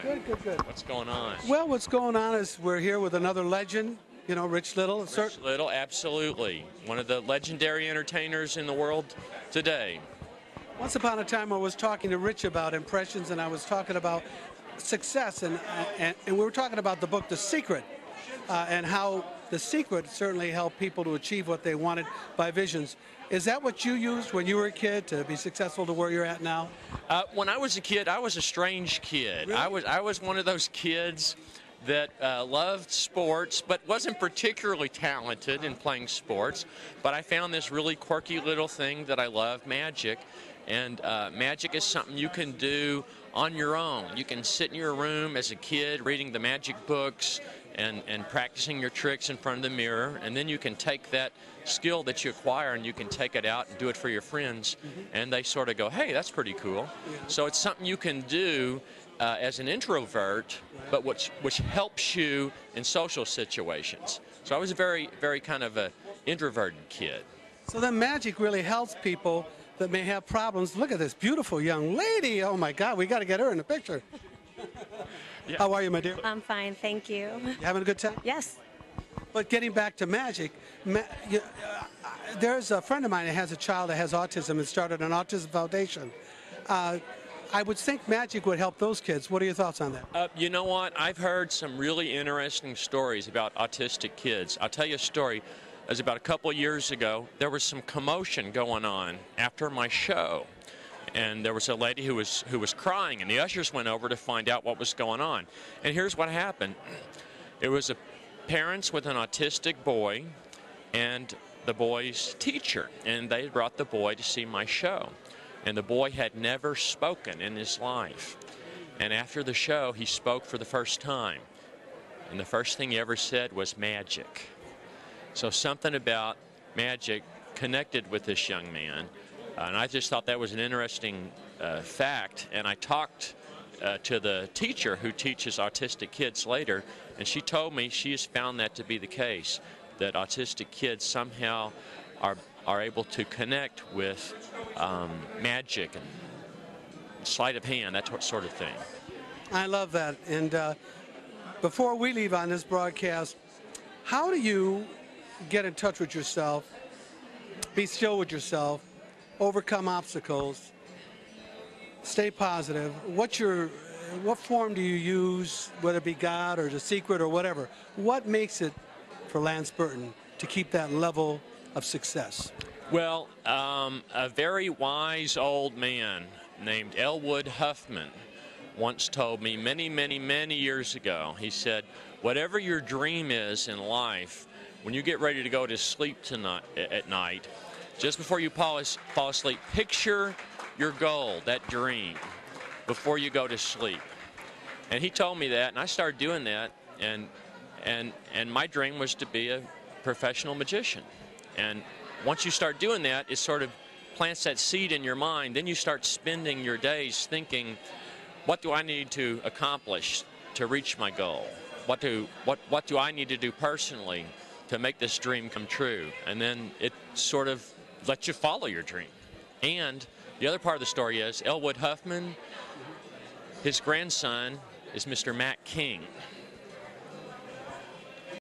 Good, good, good. What's going on? Well, what's going on is we're here with another legend, you know, Rich Little. Rich Little, absolutely. One of the legendary entertainers in the world today. Once upon a time, I was talking to Rich about impressions, and I was talking about success, and we were talking about the book The Secret, and how The Secret certainly helped people to achieve what they wanted by visions. Is that what you used when you were a kid to be successful to where you're at now? When I was a kid, I was a strange kid. Really? I was one of those kids that loved sports, but wasn't particularly talented in playing sports. But I found this really quirky little thing that I love, magic. And magic is something you can do on your own. You can sit in your room as a kid reading the magic books and practicing your tricks in front of the mirror, and then you can take that skill that you acquire and you can take it out and do it for your friends, and they sort of go, hey, that's pretty cool. So it's something you can do as an introvert, but which helps you in social situations. So I was a very, very kind of a introverted kid. So then magic really helps people that may have problems. Look at this beautiful young lady. Oh my God, we got to get her in the picture. Yeah. How are you, my dear? I'm fine, thank you. You having a good time? Yes. But getting back to magic, there's a friend of mine that has a child that has autism and started an autism foundation. I would think magic would help those kids. What are your thoughts on that? You know what? I've heard some really interesting stories about autistic kids. I'll tell you a story. It was about a couple of years ago. There was some commotion going on after my show. And there was a lady who was crying, and the ushers went over to find out what was going on. And here's what happened. It was parents with an autistic boy and the boy's teacher, and they brought the boy to see my show. And the boy had never spoken in his life. And after the show, he spoke for the first time. And the first thing he ever said was magic. So something about magic connected with this young man. And I just thought that was an interesting fact. And I talked to the teacher who teaches autistic kids later, and she told me she has found that to be the case, that autistic kids somehow are able to connect with magic and sleight of hand, that sort of thing. I love that. And before we leave on this broadcast, how do you get in touch with yourself, be still with yourself, overcome obstacles, stay positive? What form do you use, whether it be God or The Secret or whatever? What makes it for Lance Burton to keep that level of success? Well, a very wise old man named Elwood Huffman once told me many, many, many years ago, he said, whatever your dream is in life, when you get ready to go to sleep at night, just before you fall asleep, picture your goal, that dream, before you go to sleep. And he told me that, and I started doing that, and my dream was to be a professional magician. And once you start doing that, it sort of plants that seed in your mind. Then you start spending your days thinking, what do I need to accomplish to reach my goal? What do I need to do personally to make this dream come true? And then it sort of lets you follow your dream. And the other part of the story is Elwood Huffman, his grandson is Mr. Matt King.